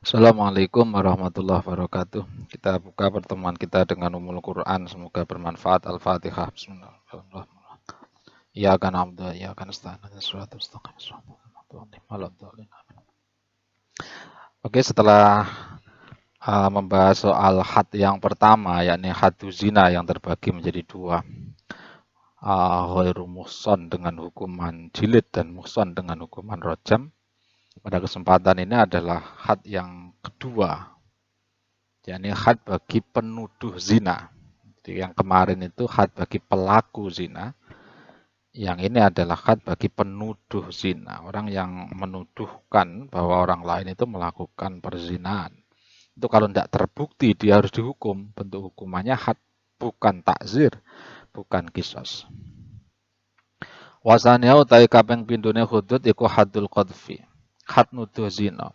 Assalamualaikum warahmatullahi wabarakatuh. Kita buka pertemuan kita dengan Ummul Quran. Semoga bermanfaat. Al-Fatihah. Bismillahirrahmanirrahim. Iyyaka na'budu wa iyyaka nasta'in. Ihdinas siratal mustaqim. Shiratal ladzina an'amta 'alaihim. Oke, setelah membahas soal had yang pertama, yakni haddu zina yang terbagi menjadi dua. Ghairu muhson dengan hukuman jilid dan muhson dengan hukuman rojam. Pada kesempatan ini adalah had yang kedua, yakni had bagi penuduh zina. Jadi yang kemarin itu had bagi pelaku zina, yang ini adalah had bagi penuduh zina, orang yang menuduhkan bahwa orang lain itu melakukan perzinahan. Itu kalau tidak terbukti dia harus dihukum, bentuk hukumannya had, bukan takzir, bukan kisos. Wasania utai kaping pindune hudud iku hadul qadfi, had nuduh zina.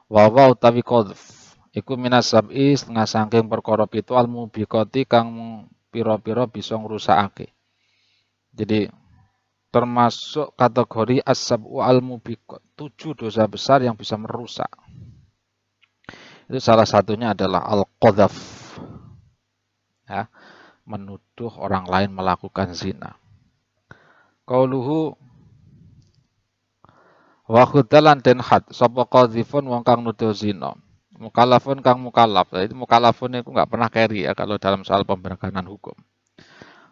Wawa utawi qadf iku minas sab'i setengah saking perkara pitu al mubiqati kang pira-pira bisa ngrusakake. Jadi termasuk kategori as-sab'u al mubiqat, 7 dosa besar yang bisa merusak. Itu salah satunya adalah al-qadhaf. Ya, menuduh orang lain melakukan zina. Qauluhu wa khudalan den had sapa qadhifun wong kang nuduh zina. Mukallafun kang mukallaf. Itu mukallafun itu enggak pernah carry ya kalau dalam soal pemberkanan hukum.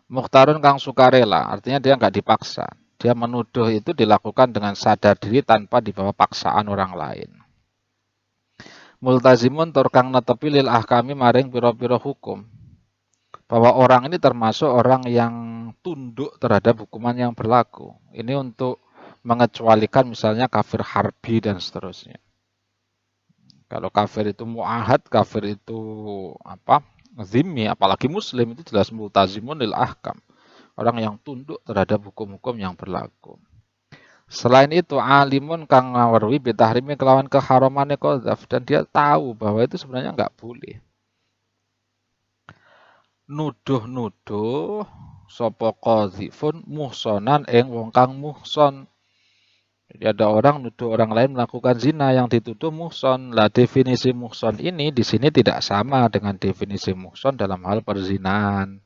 Mukhtarun kang sukarela, artinya dia nggak dipaksa. Dia menuduh itu dilakukan dengan sadar diri tanpa dibawa paksaan orang lain. Multazimun tur kang netepi lil ahkami maring pira-pira hukum. Bahwa orang ini termasuk orang yang tunduk terhadap hukuman yang berlaku. Ini untuk mengecualikan misalnya kafir harbi dan seterusnya. Kalau kafir itu mu'ahad, kafir itu zimmi, apalagi muslim, itu jelas multazimun lil ahkam. Orang yang tunduk terhadap hukum-hukum yang berlaku. Selain itu, alimun kang ngawarwi bitahrimi kelawan keharamane qadzaf, dan dia tahu bahwa itu sebenarnya nggak boleh. Nuduh-nuduh sapa qadzifun muhsonan ing wong kang muhson. Jadi ada orang nuduh orang lain melakukan zina, yang dituduh muhson. Lah definisi muhson ini di sini tidak sama dengan definisi muhson dalam hal perzinahan.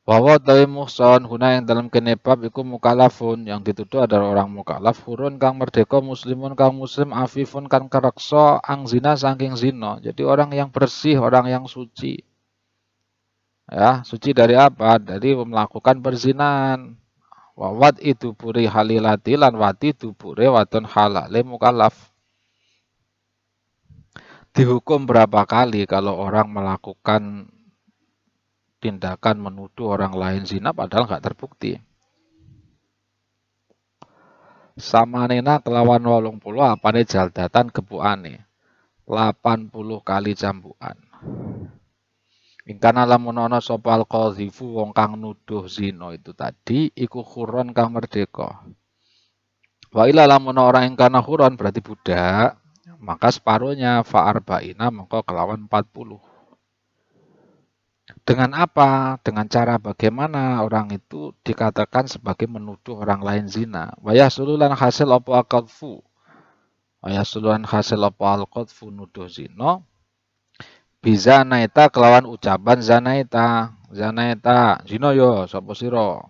Wawa tawi muhson guna yang dalam kenebab iku mukalafun, yang dituduh adalah orang mukalaf, hurun kang merdeka, muslimun kang muslim, afifun kang kerekso ang zina saking zina. Jadi orang yang bersih, orang yang suci. Ya, suci dari apa? Dari melakukan perzinahan. Wawat itu puri halilati lan wati dubure wadon halale mukalaf. Dihukum berapa kali kalau orang melakukan tindakan menuduh orang lain zina padahal nggak terbukti. Samanena kelawan 80 apane jaldatan gebukane 80 kali cambukan. Ingkana lamun ana sapa al-qadzifu wong kang nuduh zina itu tadi iku khuron kang merdeka. Wa ila lamun ora ingkana khuron berarti budak, maka separuhnya fa'arba'ina maka kelawan 40. Dengan apa? Dengan cara bagaimana orang itu dikatakan sebagai menuduh orang lain zina. Wa yasululan hasil apa al-qadfu. Wa yasululan hasil apa al-qadfu nuduh zina. Bisa naita kelawan ucapan zanaita. Zanaita, zina yo sapa sira.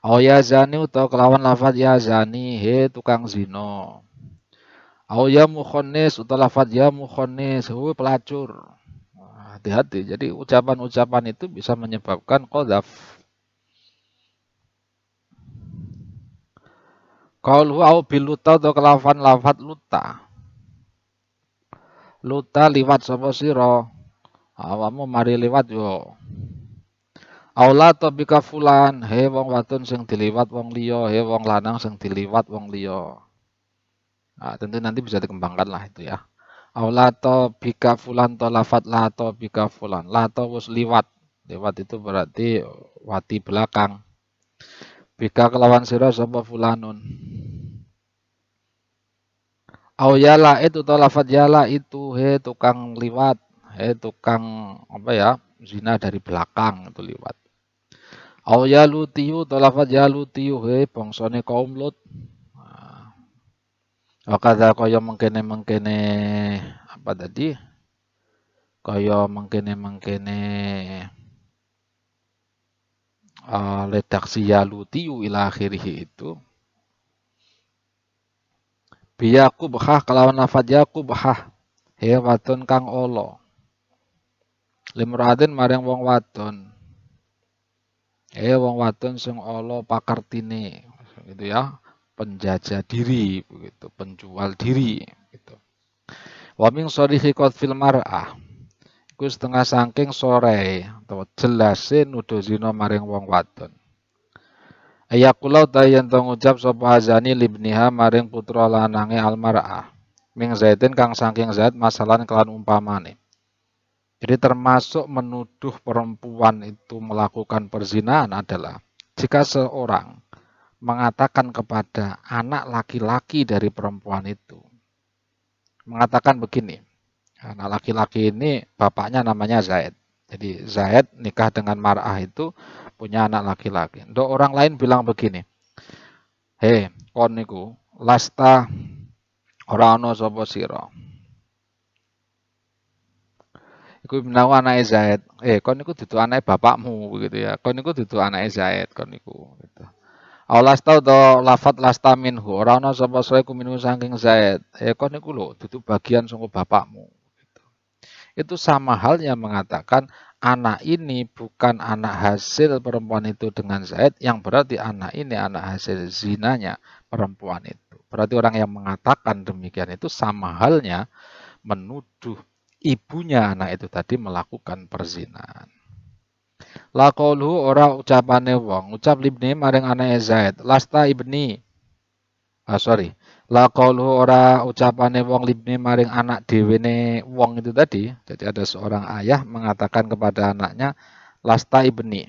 Au ya zani utawa kelawan lafaz ya zani, he tukang zina. Au ya mukhannis utawa lafaz ya mukhannis, he pelacur. Hati-hati. Jadi ucapan-ucapan itu bisa menyebabkan qadzaf. Qaulu au bil luta atau kelawan lafaz luta. Luta liwat sapa sira? Awamu mari liwat yo. Aula tobika fulan, he wong wadon sing diliwat wong liya, he wong lanang sing diliwat wong liya. Nah, tentu nanti bisa dikembangkan lah itu ya. Aula tobika fulan to lafat la tobika fulan. La to wis liwat. Liwat itu berarti wati belakang. Bika kelawan sira sapa fulanun. Au yala itu to lafat yala itu he tukang liwat, he tukang zina dari belakang itu liwat. Au ya lutiu to lafat ya lutiu he bangsane kaum Lut. Wakada kaya mengkene-mengkene apa tadi? Kaya mengkene-mengkene redaksi yalutiu ila akhirih itu biyaku bahah kelawan lafadz yaku bahah he wadon kang olo limradin maring wong wadon wong wadon sing olo pakartine gitu ya, penjajah diri begitu, penjual diri gitu. Wa min sharihi qadfil mar'ah iku setengah saking sore atau jelase nuduh zina maring wong wadon. Ayakulau tayen to ngucap sapa azani libniha maring putra lanange almar'ah. Ming Zaidin kang saking Zaid masalan kelan umpamane. Jadi termasuk menuduh perempuan itu melakukan perzinahan adalah jika seorang mengatakan kepada anak laki-laki dari perempuan itu, mengatakan begini, anak laki-laki ini bapaknya namanya Zaid. Jadi Zaid nikah dengan Mar'ah itu punya anak laki-laki. Untuk orang lain bilang begini, hei kon niku lasta ora ana sapa sira. Iku menawa anake Zaid. Kon niku dudu anake bapakmu begitu ya. Kon niku dudu anake Zaid kon niku gitu. Awas tau to lafat lasta minhu. Ora ana sapa sira iku minhu saking Zaid. Kon niku lho dudu bagian saka bapakmu gitu. Itu sama halnya mengatakan anak ini bukan anak hasil perempuan itu dengan Zaid, yang berarti anak ini anak hasil zinanya perempuan itu. Berarti orang yang mengatakan demikian itu sama halnya menuduh ibunya anak itu tadi melakukan perzinahan. La qauluhu ora ucapane wong, ucap libni maring anake Zaid, lasta ibni. Sorry. La qauluhu ora ucapane wong libni maring anak dhewene wong itu tadi. Jadi ada seorang ayah mengatakan kepada anaknya, lasta ibni.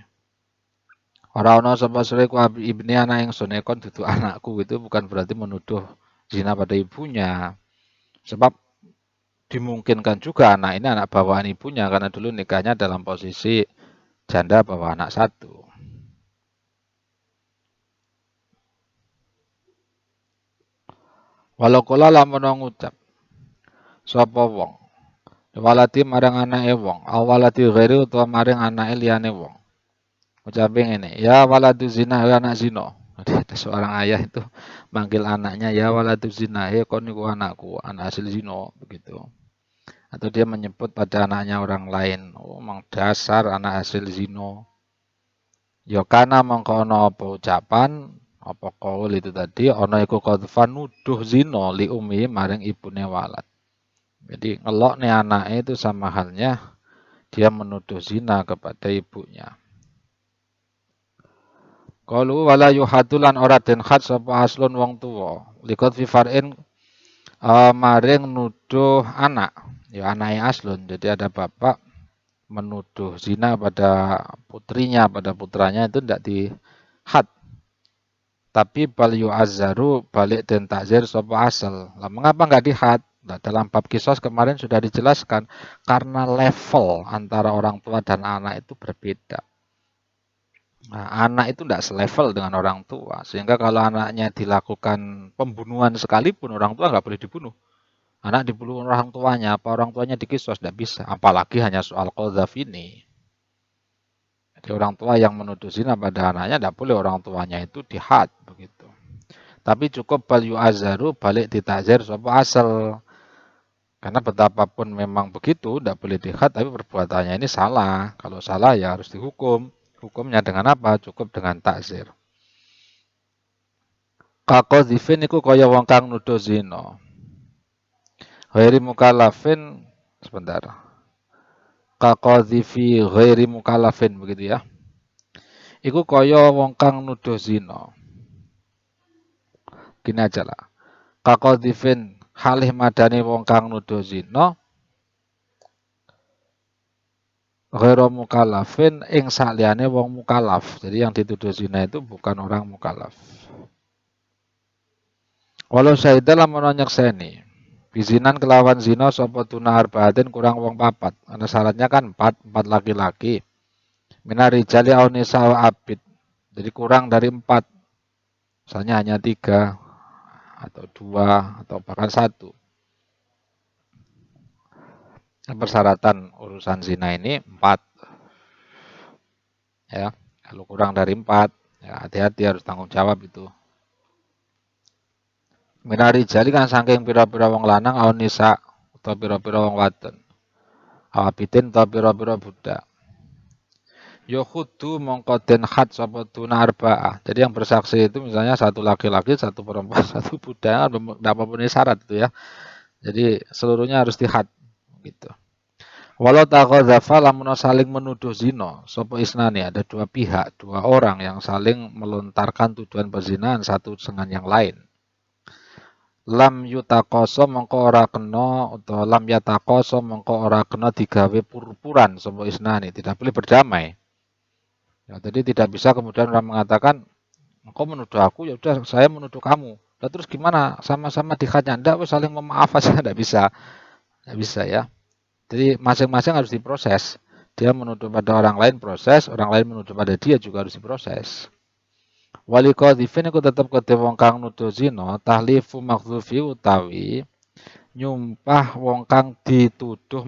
Ora ana sapa sire ku ibni anak ingsun, kon dudu anakku, itu bukan berarti menuduh zina pada ibunya. Sebab dimungkinkan juga anak ini anak bawaan ibunya karena dulu nikahnya dalam posisi janda bawa anak satu. Walau kula lamun ngucap sapa wong walati marang anake wong, awalati ghairi utawa maring anake liyane wong. Ucape ngene, ya waladu zina ya anak zina. Jadi ada seorang ayah itu manggil anaknya ya waladu zina, kon niku anakku, anak hasil zina begitu. Atau dia menyebut pada anaknya orang lain, oh mang dasar anak hasil zina. Ya kana mongko ana apa ucapan, apa kaul itu tadi ana iku qadfan nuduh zina li umi maring ibune walad. Jadi ngelokne anaknya itu sama halnya dia menuduh zina kepada ibunya. Qalu wala yuhadulan ora den khat sapa aslun wong tuwa. Likot fi far'in maring nuduh anak. Ya anake aslun. Jadi ada bapak menuduh zina pada putrinya, pada putranya itu tidak di had. Tapi bal yu'azzaru balik den takzir sapa asal. Lah mengapa enggak di had? Nah, dalam bab kisos kemarin sudah dijelaskan karena level antara orang tua dan anak itu berbeda. Nah, anak itu tidak selevel dengan orang tua, sehingga kalau anaknya dilakukan pembunuhan sekalipun orang tua nggak boleh dibunuh. Anak dibunuh orang tuanya, apa orang tuanya dikisos tidak bisa, apalagi hanya soal qadzaf ini. Jadi orang tua yang menuduh zina pada anaknya tidak boleh orang tuanya itu dihad begitu. Tapi cukup bal yu'azzaru balik ditakzir sapa asal. Karena betapapun memang begitu, tidak boleh dihad, tapi perbuatannya ini salah. Kalau salah ya harus dihukum. Hukumnya dengan apa? Cukup dengan takzir. Kakodhifin iku kaya wong kang nuduh zina. Ghairi mukallafin, sebentar. Kakodhifi ghairi mukallafin begitu ya. Iku kaya wong kang nuduh zina. Gini aja lah. Kakodhifin halih madani wong kang nuduh zina. Ghairu mukallafin ing saliyane wong mukallaf. Jadi yang dituduh zina itu bukan orang mukallaf. Walau syahidah lamun nyekseni. Bizinan kelawan zina sapa tuna arbaatin kurang wong papat. Karena syaratnya kan empat laki-laki. Minari jali au nisa wa abid. Jadi kurang dari 4. Misalnya hanya 3. atau 2 atau bahkan 1. Persyaratan urusan zina ini 4 ya. Kalau kurang dari 4 ya hati-hati, harus tanggung jawab itu. Minari jali kan saking pira-pira wong lanang aun nisa utawa pira-pira wong wadon. Awabitin utawa pira-pira budak. Yo khudu mongko den khat sapa tuna arba'ah. Jadi yang bersaksi itu misalnya satu laki-laki, satu perempuan, satu budak, tidak memenuhi syarat itu ya. Jadi seluruhnya harus dikhat gitu. Walau taqadzafa lamun saling menuduh zina, sapa isnani, ada dua pihak, dua orang yang saling melontarkan tuduhan perzinahan satu dengan yang lain. Lam yutaqasa mongko ora kena utawa lam yataqasa mongko ora kena digawe purpuran sapa isnani, tidak boleh berdamai. Ya, jadi tidak bisa kemudian orang mengatakan, engkau menuduh aku, ya udah saya menuduh kamu. Nah, terus gimana? Sama-sama dikhatnya, enggak, saling memaaf aja, enggak bisa. Enggak bisa ya. Jadi masing-masing harus diproses. Dia menuduh pada orang lain proses, orang lain menuduh pada dia juga harus diproses. Wali qadzifin iku tetep kedhe wong kang nuduh zina, tahlifu maghzufi utawi nyumpah wong kang dituduh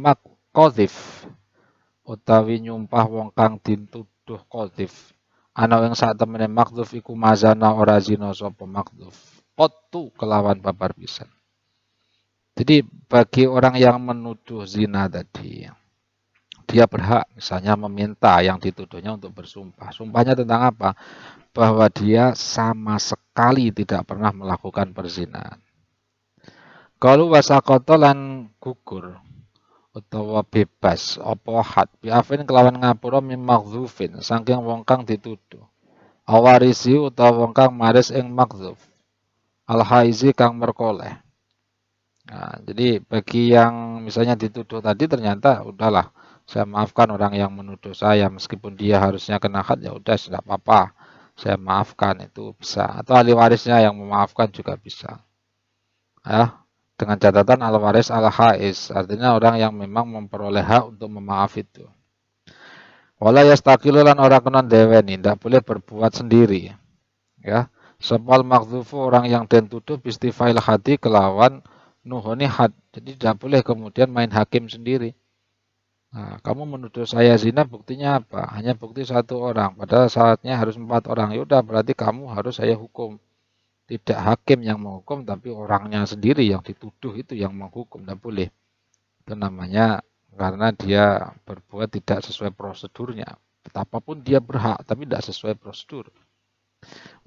qadzif. Utawi nyumpah wong kang dituduh qadzif. Ana ing sak temene makdzuf iku mazana ora zina sapa makdzuf. Qattu kelawan babar pisan. Jadi bagi orang yang menuduh zina tadi, dia berhak misalnya meminta yang dituduhnya untuk bersumpah. Sumpahnya tentang apa? Bahwa dia sama sekali tidak pernah melakukan perzinahan. Kalau wasaqata lan gugur utawa bebas apa had biafin kelawan ngapura mim makdzufin saking wong kang dituduh. Awarisi utawa wong kang maris ing makdzuf. Al haizi kang merkoleh. Nah, jadi bagi yang misalnya dituduh tadi ternyata udahlah, saya maafkan orang yang menuduh saya meskipun dia harusnya kena had, ya udah tidak apa-apa. Saya maafkan, itu bisa. Atau ahli warisnya yang memaafkan juga bisa. Ya, dengan catatan al waris al haiz, artinya orang yang memang memperoleh hak untuk memaaf itu. Wala yastaqilu lan ora kena deweni, tidak boleh berbuat sendiri. Ya, sepal makdhufu orang yang den tuduh bistifail hati kelawan nuhoni had. Jadi tidak boleh kemudian main hakim sendiri. Nah, kamu menuduh saya zina, buktinya apa? Hanya bukti satu orang. Padahal syaratnya harus 4 orang. Yaudah, berarti kamu harus saya hukum. Tidak hakim yang menghukum, tapi orangnya sendiri yang dituduh itu yang menghukum. Tidak boleh. Itu namanya karena dia berbuat tidak sesuai prosedurnya. Betapapun dia berhak, tapi tidak sesuai prosedur.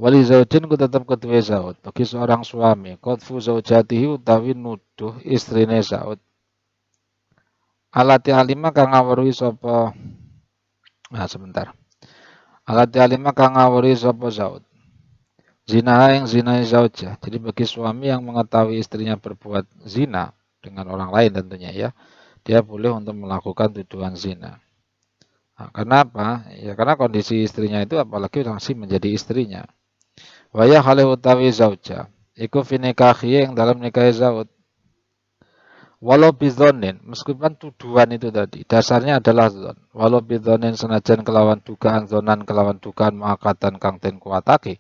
Wali zaujin ku tetap kedua zaud. Bagi seorang suami, qadfu zaujatihi utawi nuduh istrine zaud. Alati alima kang ngawruhi sapa. Nah, sebentar. Alati alima kang ngawruhi sapa zaud. Zina yang zina zaujah. Jadi bagi suami yang mengetahui istrinya berbuat zina dengan orang lain tentunya ya, dia boleh untuk melakukan tuduhan zina. Nah, kenapa? Ya karena kondisi istrinya itu apalagi masih menjadi istrinya. Waya halih utawi zaujah. Iku finikahi yang dalam nikahi zaud. Walau bidhonin, meskipun tuduhan itu tadi, dasarnya adalah zon. Walau bidhonin senajan kelawan dugaan zonan, kelawan dugaan mengakatan kang ten kuatake.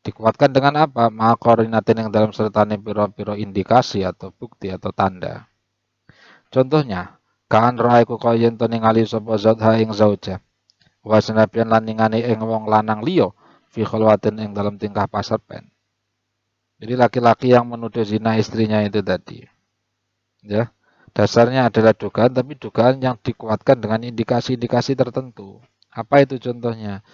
Dikuatkan dengan apa? Ma'akorinatin yang dalam sertane piro-piro indikasi atau bukti atau tanda. Contohnya, kaan raiku kaya yen to ningali sapa zat ha ing zauja. Wa senapian lan ningani ing wong lanang liya fi khalwatin ing dalam tingkah paserpen. Jadi laki-laki yang menuduh zina istrinya itu tadi. Ya, dasarnya adalah dugaan, tapi dugaan yang dikuatkan dengan indikasi-indikasi tertentu. Apa itu contohnya?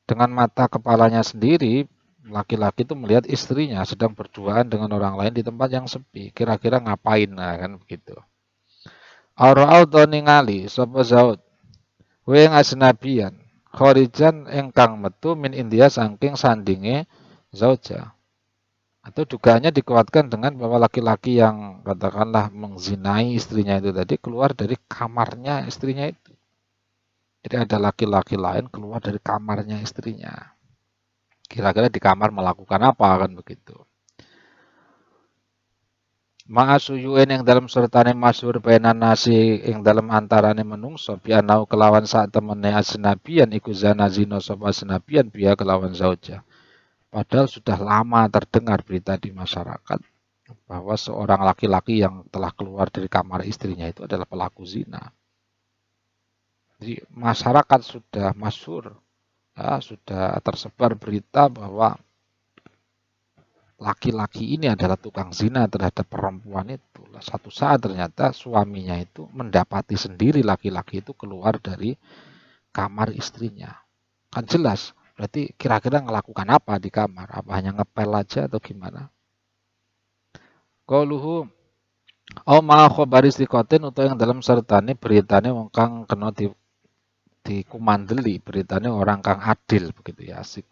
Dengan mata kepalanya sendiri, laki-laki itu melihat istrinya sedang berduaan dengan orang lain di tempat yang sepi. Kira-kira ngapain? Nah, kan begitu. Aura'au ningali sapa zaud. Weng asnabian. Khorijan engkang metu min India saking sandinge zauja. Atau dugaannya dikuatkan dengan bahwa laki-laki yang katakanlah mengzinai istrinya itu tadi keluar dari kamarnya istrinya itu. Jadi ada laki-laki lain keluar dari kamarnya istrinya. Kira-kira di kamar melakukan apa kan begitu. Ma'asuyuin yang dalam sertane masyhur bainan nasi yang dalam antarane menungso bianau kelawan saat temene asnabian iku zana zina sapa asnabian biya kelawan zauja. Padahal sudah lama terdengar berita di masyarakat bahwa seorang laki-laki yang telah keluar dari kamar istrinya itu adalah pelaku zina. Jadi masyarakat sudah masyhur, ya, sudah tersebar berita bahwa laki-laki ini adalah tukang zina terhadap perempuan itu. Satu saat ternyata suaminya itu mendapati sendiri laki-laki itu keluar dari kamar istrinya. Kan jelas, berarti kira-kira ngelakukan apa di kamar? Apa hanya ngepel aja atau gimana? Qauluhu au ma khabari istiqatin atau yang dalam sertane beritane wong kang kena dikumandeli, beritane orang kang adil begitu ya, asik.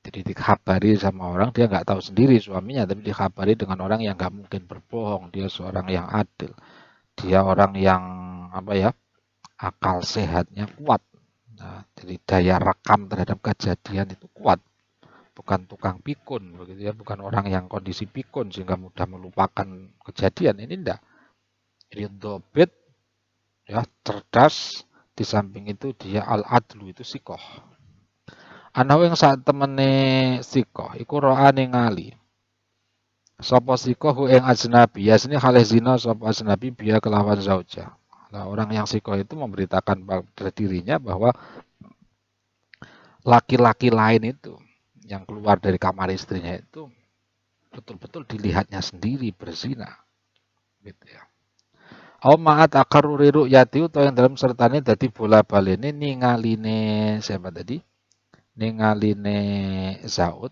Jadi dikhabari sama orang, dia nggak tahu sendiri suaminya, tapi dikhabari dengan orang yang nggak mungkin berbohong. Dia seorang yang adil. Dia orang yang apa ya, akal sehatnya kuat. Nah, jadi daya rekam terhadap kejadian itu kuat. Bukan tukang pikun, begitu ya, bukan orang yang kondisi pikun sehingga mudah melupakan kejadian. Ini enggak. Jadi dobit, ya, cerdas. Di samping itu dia al-adlu, itu sikoh. Ana yang saat temene sikoh iku ro'a ningali sapa sikoh hu ing ajnabi yasine kalih zina sapa ajnabi biya kelawan zauja. Nah, orang yang sikoh itu memberitakan pada dirinya bahwa laki-laki lain itu yang keluar dari kamar istrinya itu betul-betul dilihatnya sendiri berzina gitu ya. Au ma'at akaruri ru'yati utawa yang dalam sertane dadi bola balene ningaline siapa tadi? Ningaline Zaud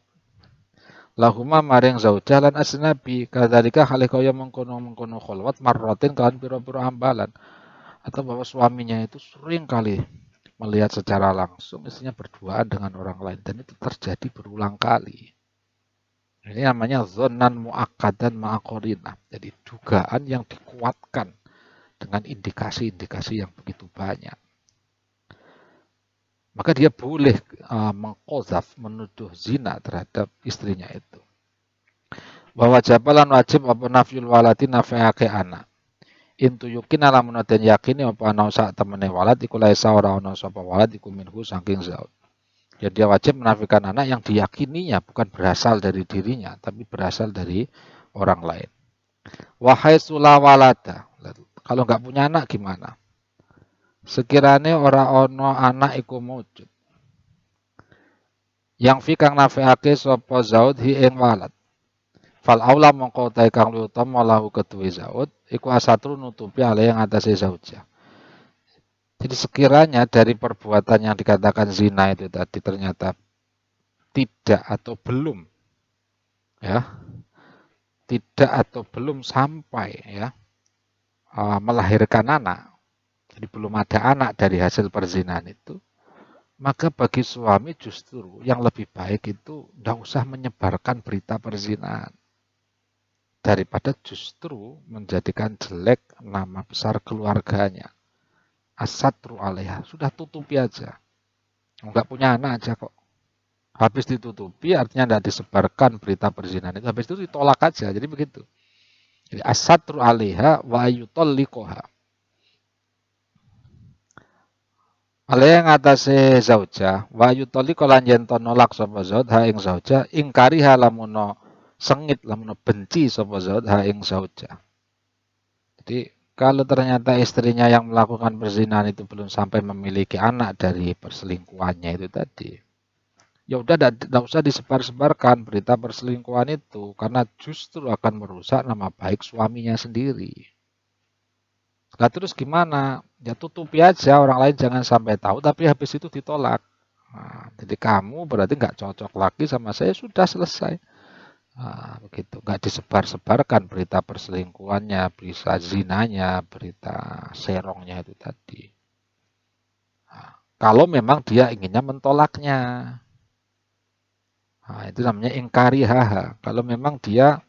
lahuma maring zaujah lan asnabi kadzalika halih kaya mengkono-mengkono kholwat marratin kan pira-pira ambalan atau bahwa suaminya itu sering kali melihat secara langsung istrinya berduaan dengan orang lain dan itu terjadi berulang kali. Ini namanya zonan muakkadan ma'aqarinah. Jadi dugaan yang dikuatkan dengan indikasi-indikasi yang begitu banyak. Maka dia boleh mengqadzaf, menuduh zina terhadap istrinya itu. Bahwa jabalan wajib apa nafyul walati nafyake anak. Intu yukin alamun den yakini apa ana sak temene walad iku laisa ora ana sapa walad iku minhu saking zaud. Ya dia wajib menafikan anak yang diyakininya bukan berasal dari dirinya tapi berasal dari orang lain. Wahai sulawalada. Kalau nggak punya anak gimana? Sekiranya ora ono anak iku mujud. Yang fikang nafiake sapa zaud hi ing walad. Fal aula mongko ta kang utama lahu ketuwe zaud iku asatru nutupi ale yang atase zauja. Jadi sekiranya dari perbuatan yang dikatakan zina itu tadi ternyata tidak atau belum ya, tidak atau belum sampai ya melahirkan anak. Jadi belum ada anak dari hasil perzinahan itu, maka bagi suami justru yang lebih baik itu tidak usah menyebarkan berita perzinahan. Daripada justru menjadikan jelek nama besar keluarganya. Asatru alaiha, sudah tutupi aja. Enggak punya anak aja kok. Habis ditutupi artinya tidak disebarkan berita perzinahan itu, habis itu ditolak aja. Jadi begitu. Jadi asatru alaiha wa yutalliqoha. Ale yang atase zauja wa yutalliqo lan yen to nolak sapa zaud ha ing zauja ingkari halamuno sengit lamun benci sapa zaud ha ing zauja. Jadi kalau ternyata istrinya yang melakukan perzinahan itu belum sampai memiliki anak dari perselingkuhannya itu tadi, ya udah tidak usah disebar-sebarkan berita perselingkuhan itu karena justru akan merusak nama baik suaminya sendiri. Nah terus gimana? Ya tutupi aja, orang lain jangan sampai tahu, tapi habis itu ditolak. Nah, jadi kamu berarti nggak cocok lagi sama saya, sudah selesai. Nah, begitu, nggak disebar-sebarkan berita perselingkuhannya, berita zinanya, berita serongnya itu tadi. Nah, kalau memang dia inginnya mentolaknya, nah, itu namanya ingkari haha. Kalau memang dia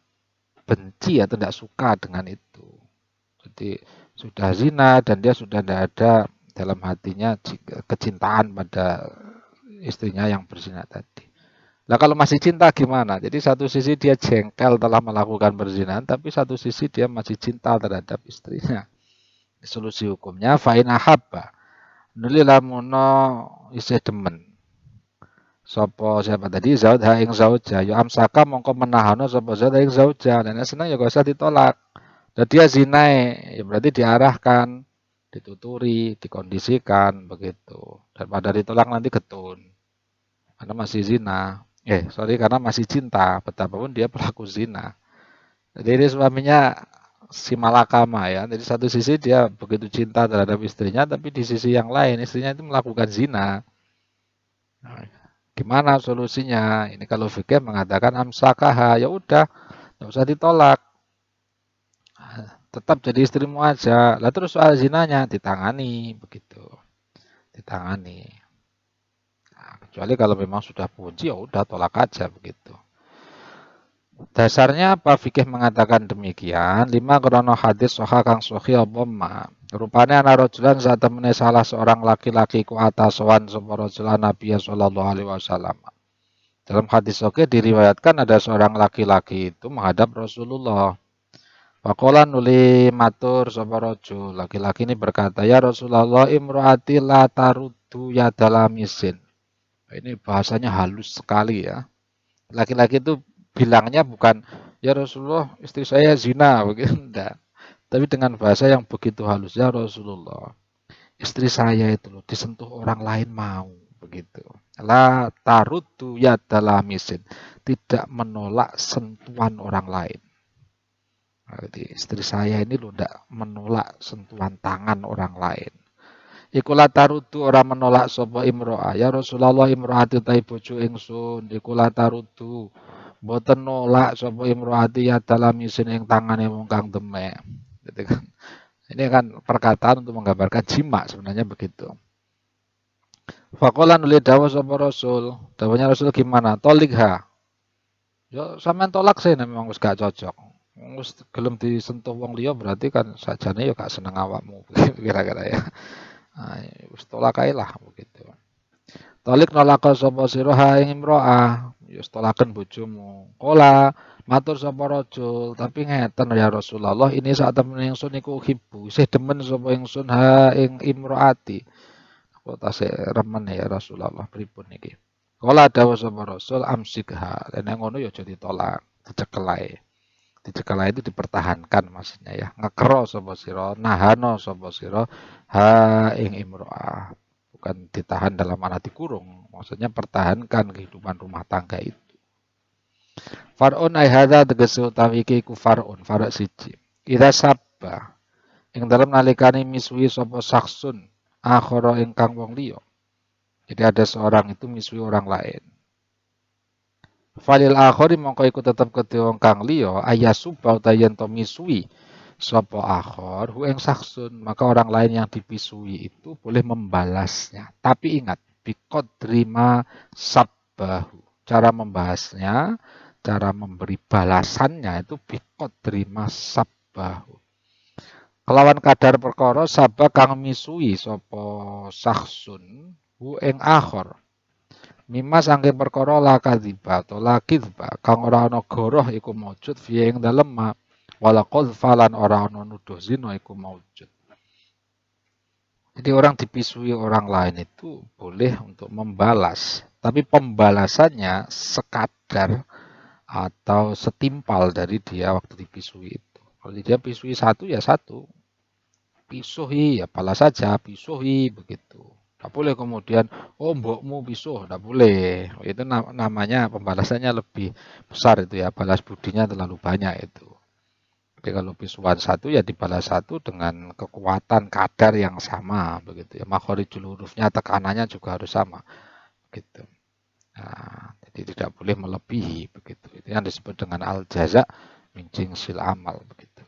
benci atau tidak suka dengan itu, jadi sudah zina dan dia sudah tidak ada dalam hatinya kecintaan pada istrinya yang berzina tadi. Nah kalau masih cinta gimana? Jadi satu sisi dia jengkel telah melakukan perzinahan, tapi satu sisi dia masih cinta terhadap istrinya. Solusi hukumnya fa'in ahabba nuli lamuno isih demen. Sopo siapa tadi zaud ha ing zauja yo amsaka mongko menahano sopo zaud ha ing zauja dan seneng ya gak usah ditolak. Dan dia zinai ya berarti diarahkan, dituturi, dikondisikan begitu. Daripada ditolak nanti getun karena masih zina. Sorry karena masih cinta betapapun dia pelaku zina. Jadi ini suaminya si malakama ya. Jadi satu sisi dia begitu cinta terhadap istrinya, tapi di sisi yang lain istrinya itu melakukan zina. Nah, gimana solusinya? Ini kalau fikih mengatakan amsakaha, ya udah, nggak usah ditolak. Tetap jadi istrimu aja. Lah terus soal zinanya ditangani begitu. Ditangani. Nah, kecuali kalau memang sudah puji ya udah tolak aja begitu. Dasarnya apa fikih mengatakan demikian? Lima krono hadis soha kang sohi oboma. Rupanya ana rojulan saat temene salah seorang laki-laki ku atasowan sapa rojulan Nabi sallallahu alaihi wasallam. Dalam hadis soke diriwayatkan ada seorang laki-laki itu menghadap Rasulullah. Pakola nuli matur sapa rajul. Laki-laki ini berkata, "Ya Rasulullah, imroati la taruddu ya dalamisin." Ini bahasanya halus sekali ya. Laki-laki itu bilangnya bukan, "Ya Rasulullah, istri saya zina," begitu enggak. Tapi dengan bahasa yang begitu halus, "Ya Rasulullah, istri saya itu loh disentuh orang lain mau," begitu. La taruddu ya dalamisin. Tidak menolak sentuhan orang lain. Jadi istri saya ini loh tidak menolak sentuhan tangan orang lain. Ikulah tarudu orang menolak sopo imro'ah. Ya Rasulullah imro'ati tai bojo ingsun. Ikulah tarudu. Boten nolak sopo imro'ati ya dalam isin ing tangane wong kang demek. Gitu kan. Ini kan perkataan untuk menggambarkan jima sebenarnya begitu. Fakolan nuli dawa sopo Rasul. Dawanya Rasul gimana? Tolikha. Yo sampean tolak sih memang wis gak cocok. Wis gelem disentuh wong liya berarti kan sajane ya gak seneng awakmu kira-kira ya. Nah, wis tolak ae lah begitu. Tolik nolaka sapa sira ha ing imro'ah, ya tolaken bojomu. Kola matur sapa rajul, tapi ngeten ya Rasulullah, ini saat temen ingsun iku hibu, isih demen sapa ingsun ha ing imro'ati. Aku tasih remen ya Rasulullah pripun iki. Kola dawuh sapa Rasul amsikha, nek ngono ya aja ditolak, dicekel ae. Dicekel itu dipertahankan maksudnya ya. Ngekero sapa sira, nahano sapa sira ha ing imro'ah. Bukan ditahan dalam mana dikurung, maksudnya pertahankan kehidupan rumah tangga itu. Far'un ai hadza tegese utawi iki ku far'un, far'u siji. Idza sabba ing dalem nalikane misui sapa saksun akhara ingkang wong liya. Jadi ada seorang itu misui orang lain. Falil akhari mongko iku tetep kedhe wong kang liya ayasuba utayen to misui sapa akhor hu ing saksun, maka orang lain yang dipisui itu boleh membalasnya. Tapi ingat, biqadri ma sabbahu. Cara membahasnya, cara memberi balasannya itu biqadri ma sabbahu. Kelawan kadar perkara sabah kang misui sapa saksun hu ing akhor. Mima sangking perkara la kadziba atau la kadzba kang ora ana goroh iku maujud fi ing dalem ma wala qadfa lan ora ana nuduh zina iku maujud. Jadi orang dipisui orang lain itu boleh untuk membalas, tapi pembalasannya sekadar atau setimpal dari dia waktu dipisui itu. Kalau dia pisui satu ya satu, pisuhi ya balas saja, pisuhi begitu. Tidak boleh kemudian, oh mbokmu pisuh, tidak boleh. Itu namanya pembalasannya lebih besar itu ya, balas budinya terlalu banyak itu. Jadi kalau pisuan satu ya dibalas satu dengan kekuatan kadar yang sama begitu ya. Makhorijul hurufnya tekanannya juga harus sama begitu. Nah, jadi tidak boleh melebihi begitu. Itu yang disebut dengan al jaza min jinsil amal begitu.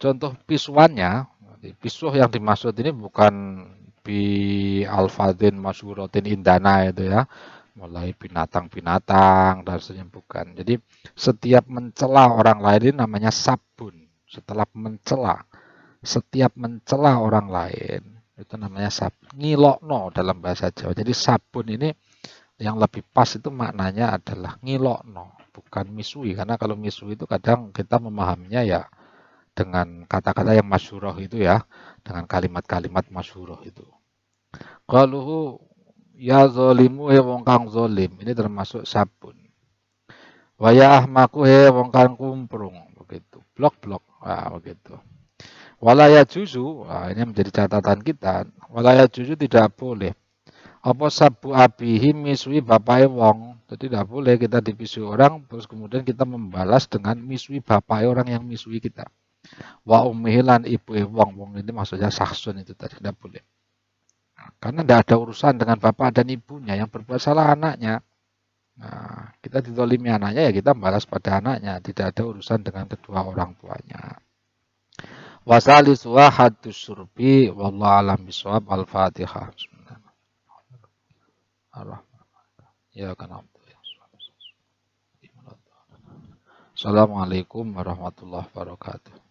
Contoh pisuannya, pisuh yang dimaksud ini bukan bi alfadin masyhuratin indana itu ya, mulai binatang-binatang dan sebagainya bukan. Jadi setiap mencela orang lain ini namanya sabun. Setelah mencela, setiap mencela orang lain itu namanya sabun. Ngilokno dalam bahasa Jawa. Jadi sabun ini yang lebih pas itu maknanya adalah ngilokno, bukan misui. Karena kalau misui itu kadang kita memahaminya ya dengan kata-kata yang masyhurah itu ya, dengan kalimat-kalimat masyhurah itu. Qaluhu Ya zolimu he wong kang zolim. Ini termasuk sabun. Waya ahmaku he wong kang kumprung. Begitu. Blok-blok. Ah, begitu. Walaya juzu. Ini menjadi catatan kita. Walaya juzu tidak boleh. Apa sabu abihi misui bapai wong. Jadi tidak boleh kita dipisui orang. Terus kemudian kita membalas dengan misui bapai orang yang misui kita. Wa umihilan ibu wong. Wong ini maksudnya saksun itu tadi. Tidak boleh. Karena tidak ada urusan dengan bapak dan ibunya. Yang berbuat salah anaknya. Nah, kita ditolimi anaknya ya kita balas pada anaknya. Tidak ada urusan dengan kedua orang tuanya. Wasali suwa hadus surbi. Wallahu alam biswab. Al-Fatihah. Bismillahirrahmanirrahim. Ya kan. Assalamualaikum warahmatullahi wabarakatuh.